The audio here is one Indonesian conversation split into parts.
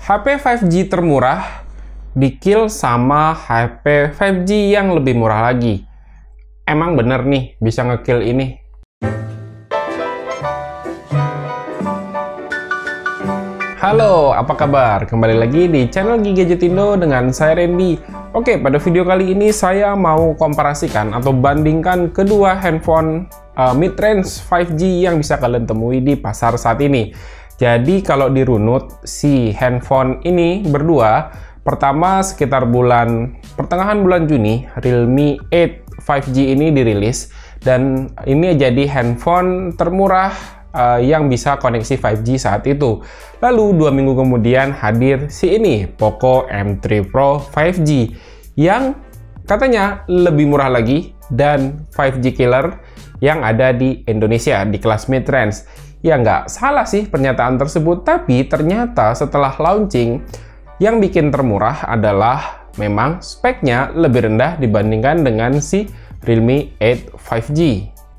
HP 5G termurah di-kill sama HP 5G yang lebih murah lagi. Emang bener nih bisa nge-kill ini? Halo, apa kabar? Kembali lagi di channel Gigadgetindo dengan saya Randy. Oke, pada video kali ini saya mau komparasikan atau bandingkan kedua handphone mid-range 5G yang bisa kalian temui di pasar saat ini. Jadi kalau dirunut si handphone ini berdua, pertama sekitar pertengahan bulan Juni, Realme 8 5G ini dirilis, dan ini jadi handphone termurah yang bisa koneksi 5G saat itu. Lalu 2 minggu kemudian hadir si ini, Poco M3 Pro 5G, yang katanya lebih murah lagi dan 5G killer yang ada di Indonesia di kelas mid-range. Ya nggak salah sih pernyataan tersebut, tapi ternyata setelah launching, yang bikin termurah adalah memang speknya lebih rendah dibandingkan dengan si Realme 8 5G.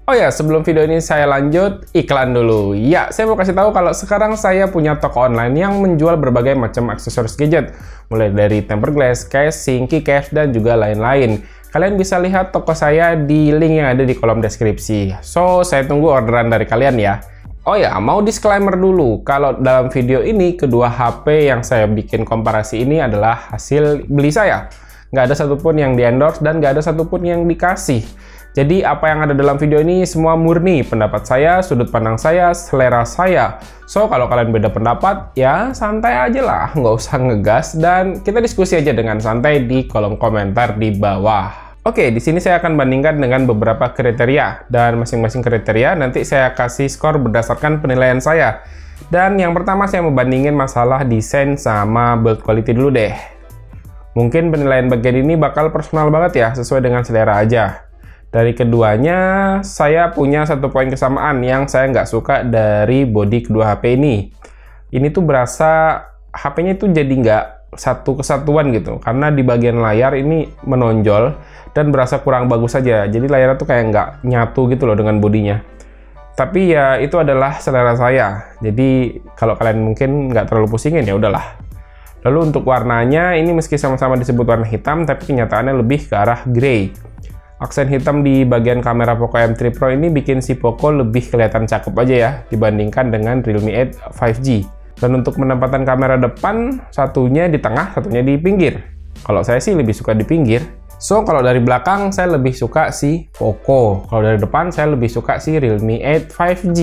Oh ya, sebelum video ini saya lanjut, iklan dulu. Ya, saya mau kasih tahu kalau sekarang saya punya toko online yang menjual berbagai macam aksesoris gadget, mulai dari tempered glass, casing, keycap, dan juga lain-lain. Kalian bisa lihat toko saya di link yang ada di kolom deskripsi. So, saya tunggu orderan dari kalian ya. Oh ya, mau disclaimer dulu, kalau dalam video ini kedua HP yang saya bikin komparasi ini adalah hasil beli saya. Nggak ada satupun yang di-endorse dan nggak ada satupun yang dikasih. Jadi apa yang ada dalam video ini semua murni pendapat saya, sudut pandang saya, selera saya. So, kalau kalian beda pendapat, ya santai aja lah, nggak usah ngegas, dan kita diskusi aja dengan santai di kolom komentar di bawah. Oke, di sini saya akan bandingkan dengan beberapa kriteria, dan masing-masing kriteria nanti saya kasih skor berdasarkan penilaian saya. Dan yang pertama saya mau bandingin masalah desain sama build quality dulu deh. Mungkin penilaian bagian ini bakal personal banget ya, sesuai dengan selera aja. Dari keduanya, saya punya satu poin kesamaan yang saya nggak suka dari bodi kedua HP ini. Ini tuh berasa HP-nya itu jadi nggak satu kesatuan gitu, karena di bagian layar ini menonjol dan berasa kurang bagus saja. Jadi layarnya tuh kayak nggak nyatu gitu loh dengan bodinya. Tapi ya itu adalah selera saya. Jadi kalau kalian mungkin nggak terlalu pusingin ya udahlah. Lalu untuk warnanya ini meski sama-sama disebut warna hitam, tapi kenyataannya lebih ke arah grey. Aksen hitam di bagian kamera Poco M3 Pro ini bikin si Poco lebih kelihatan cakep aja ya dibandingkan dengan Realme 8 5G. Dan untuk penempatan kamera depan, satunya di tengah, satunya di pinggir. Kalau saya sih lebih suka di pinggir. So, kalau dari belakang saya lebih suka si Poco. Kalau dari depan saya lebih suka si Realme 8 5G.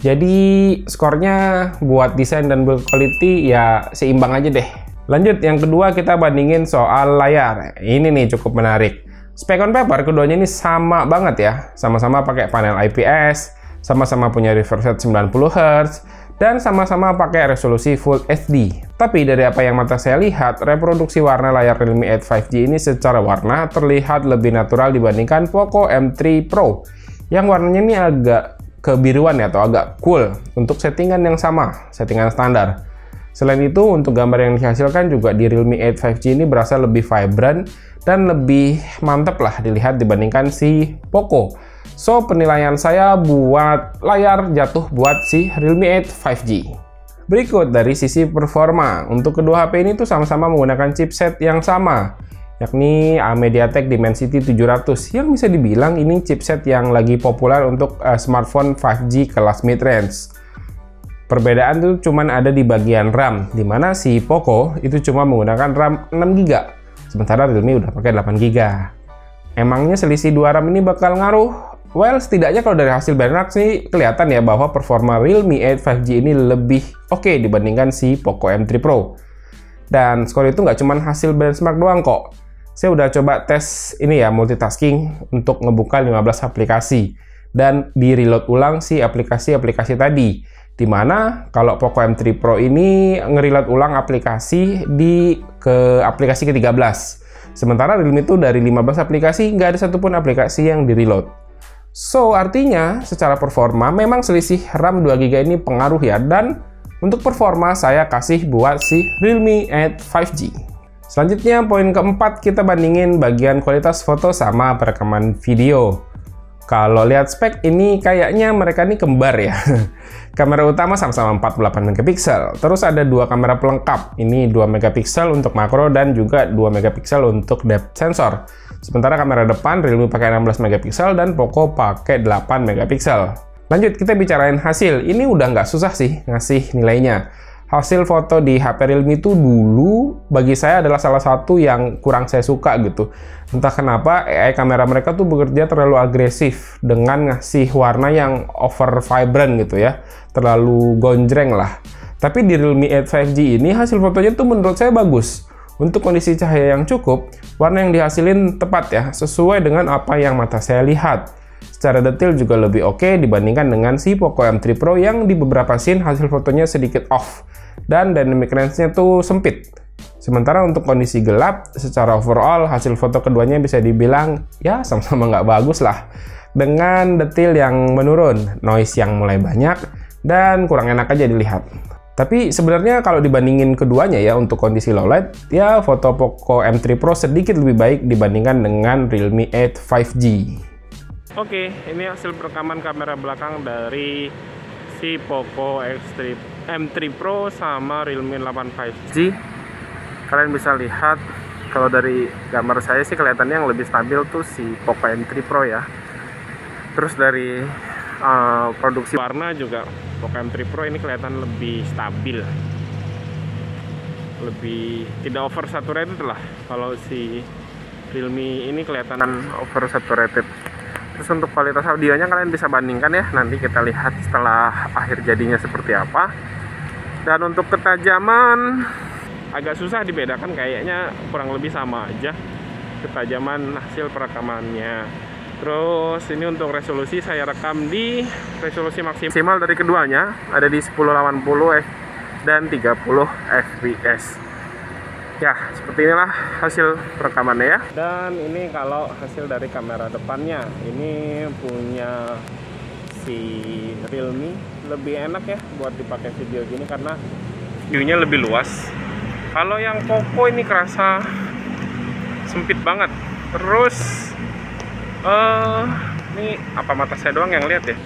Jadi skornya buat desain dan build quality ya seimbang aja deh. Lanjut, yang kedua kita bandingin soal layar. Ini nih cukup menarik. Spek on paper keduanya ini sama banget ya. Sama-sama pakai panel IPS, sama-sama punya refresh rate 90 Hz, dan sama-sama pakai resolusi Full HD. Tapi dari apa yang mata saya lihat, reproduksi warna layar Realme 8 5G ini secara warna terlihat lebih natural dibandingkan Poco M3 Pro, yang warnanya ini agak kebiruan ya, atau agak cool untuk settingan yang sama, settingan standar. Selain itu, untuk gambar yang dihasilkan juga di Realme 8 5G ini berasa lebih vibrant dan lebih mantep lah dilihat dibandingkan si Poco. So, penilaian saya buat layar jatuh buat si Realme 8 5G. Berikut dari sisi performa. Untuk kedua HP ini tuh sama-sama menggunakan chipset yang sama, yakni MediaTek Dimensity 700, yang bisa dibilang ini chipset yang lagi populer untuk smartphone 5G kelas mid-range. Perbedaan tuh cuman ada di bagian RAM, dimana si Poco itu cuma menggunakan RAM 6GB, sementara Realme udah pakai 8GB. Emangnya selisih 2 RAM ini bakal ngaruh? Well, setidaknya kalau dari hasil benchmark sih kelihatan ya bahwa performa Realme 8 5G ini lebih oke dibandingkan si Poco M3 Pro. Dan skor itu nggak cuma hasil benchmark doang kok. Saya udah coba tes ini ya, multitasking untuk ngebuka 15 aplikasi dan di-reload ulang si aplikasi-aplikasi tadi. Dimana kalau Poco M3 Pro ini nge-reload ulang aplikasi ke aplikasi ke-13. Sementara Realme itu dari 15 aplikasi nggak ada satupun aplikasi yang di-reload. So, artinya secara performa memang selisih RAM 2GB ini pengaruh ya, dan untuk performa saya kasih buat si Realme 8 5G. Selanjutnya, poin keempat kita bandingin bagian kualitas foto sama perekaman video. Kalau lihat spek ini kayaknya mereka ini kembar ya. Kamera utama sama-sama 48 megapiksel. Terus ada dua kamera pelengkap. Ini 2 megapiksel untuk makro dan juga 2 megapiksel untuk depth sensor. Sementara kamera depan Realme pakai 16 megapiksel dan Poco pakai 8 megapiksel. Lanjut kita bicarain hasil. Ini udah nggak susah sih ngasih nilainya. Hasil foto di HP Realme itu dulu bagi saya adalah salah satu yang kurang saya suka gitu. Entah kenapa AI kamera mereka tuh bekerja terlalu agresif dengan ngasih warna yang over vibrant gitu ya. Terlalu gonjreng lah. Tapi di Realme 8 5G ini hasil fotonya tuh menurut saya bagus. Untuk kondisi cahaya yang cukup, warna yang dihasilin tepat ya, sesuai dengan apa yang mata saya lihat. Secara detail juga lebih oke dibandingkan dengan si Poco M3 Pro yang di beberapa scene hasil fotonya sedikit off. Dan dynamic range-nya tuh sempit. Sementara untuk kondisi gelap, secara overall hasil foto keduanya bisa dibilang ya sama-sama nggak bagus lah. Dengan detail yang menurun, noise yang mulai banyak, dan kurang enak aja dilihat. Tapi sebenarnya kalau dibandingin keduanya ya untuk kondisi low light, ya foto Poco M3 Pro sedikit lebih baik dibandingkan dengan Realme 8 5G. Oke, ini hasil perekaman kamera belakang dari si Poco M3 Pro sama Realme 8 5G. Kalian bisa lihat kalau dari gambar saya sih kelihatannya yang lebih stabil tuh si Poco M3 Pro ya. Terus dari produksi warna juga Poco M3 Pro ini kelihatan lebih stabil, lebih tidak oversaturated lah. Kalau si Realme ini kelihatan oversaturated. Terus untuk kualitas audionya kalian bisa bandingkan ya, nanti kita lihat setelah akhir jadinya seperti apa. Dan untuk ketajaman agak susah dibedakan, kayaknya kurang lebih sama aja ketajaman hasil perekamannya. Terus ini untuk resolusi saya rekam di resolusi maksimal dari keduanya ada di 1080 dan 30 fps. Ya, seperti inilah hasil perekamannya ya. Dan ini kalau hasil dari kamera depannya, ini punya si Realme lebih enak ya buat dipakai video gini karena view-nya lebih luas. Kalau yang Poco ini kerasa sempit banget. Terus ini apa mata saya doang yang lihat ya?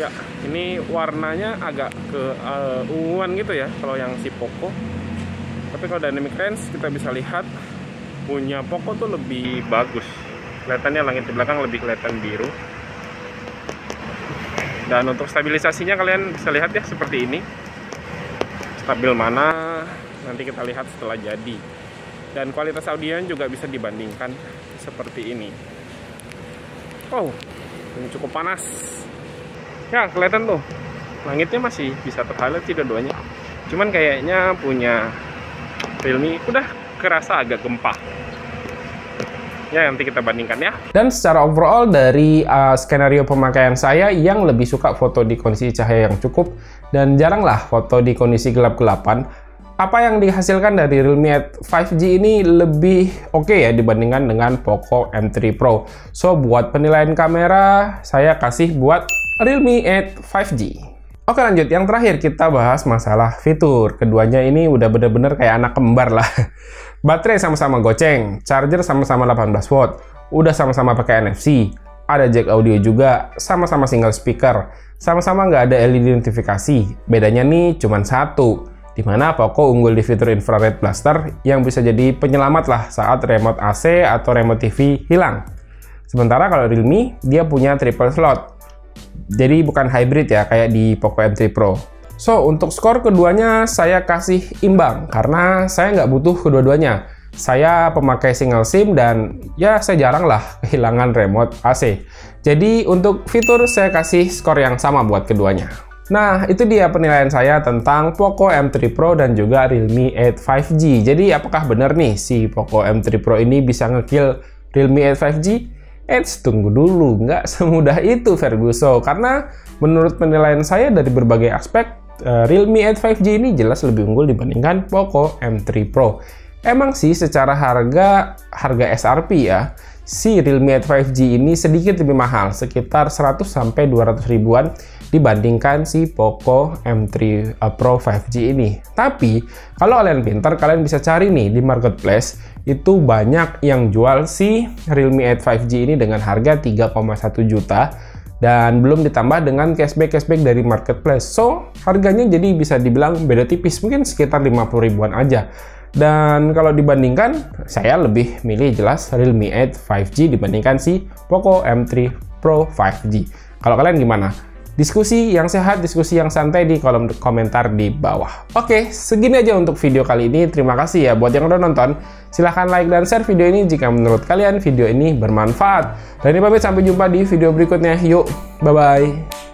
Ya, ini warnanya agak ke unguan gitu ya kalau yang si Poco. Tapi kalau dynamic range kita bisa lihat punya Poco tuh lebih bagus. Kelihatannya langit di belakang lebih kelihatan biru. Dan untuk stabilisasinya kalian bisa lihat ya seperti ini. Stabil mana nanti kita lihat setelah jadi. Dan kualitas audionya juga bisa dibandingkan seperti ini. Oh, ini cukup panas. Ya, kelihatan tuh. Langitnya masih bisa ter-highlight sih keduanya. Cuman kayaknya punya Realme udah kerasa agak gempa. Ya, nanti kita bandingkan ya. Dan secara overall dari skenario pemakaian saya yang lebih suka foto di kondisi cahaya yang cukup dan jarang lah foto di kondisi gelap-gelapan. Apa yang dihasilkan dari Realme 8 5G ini lebih oke ya dibandingkan dengan Poco M3 Pro. So, buat penilaian kamera, saya kasih buat Realme 8 5G. Oke, lanjut. Yang terakhir kita bahas masalah fitur. Keduanya ini udah bener-bener kayak anak kembar lah. Baterai sama-sama goceng, charger sama-sama 18 watt, udah sama-sama pakai NFC, ada jack audio juga, sama-sama single speaker, sama-sama nggak ada LED notifikasi. Bedanya nih cuman satu, dimana Poco unggul di fitur infrared blaster yang bisa jadi penyelamat lah saat remote AC atau remote TV hilang. Sementara kalau Realme, dia punya triple slot. Jadi bukan hybrid ya, kayak di Poco M3 Pro. So, untuk skor keduanya saya kasih imbang, karena saya nggak butuh kedua-duanya. Saya pemakai single SIM dan ya saya jarang lah kehilangan remote AC. Jadi untuk fitur saya kasih skor yang sama buat keduanya. Nah, itu dia penilaian saya tentang Poco M3 Pro dan juga Realme 8 5G. Jadi apakah benar nih si Poco M3 Pro ini bisa ngekill Realme 8 5G? Tunggu dulu, nggak semudah itu Ferguson. Karena menurut penilaian saya dari berbagai aspek, Realme 8 5G ini jelas lebih unggul dibandingkan Poco M3 Pro. Emang sih secara harga SRP ya, si Realme 8 5G ini sedikit lebih mahal, sekitar 100-200 ribuan dibandingkan si Poco M3 Pro 5G ini. Tapi kalau kalian pintar, kalian bisa cari nih di marketplace, itu banyak yang jual si Realme 8 5G ini dengan harga 3,1 juta dan belum ditambah dengan cashback dari marketplace. So harganya jadi bisa dibilang beda tipis, mungkin sekitar 50 ribuan aja. Dan kalau dibandingkan, saya lebih milih jelas Realme 8 5G dibandingkan si Poco M3 Pro 5G. Kalau kalian gimana? Diskusi yang sehat, diskusi yang santai di kolom komentar di bawah. Oke, segini aja untuk video kali ini. Terima kasih ya buat yang udah nonton. Silahkan like dan share video ini jika menurut kalian video ini bermanfaat. Dan ini pamit, sampai jumpa di video berikutnya. Yuk, bye-bye.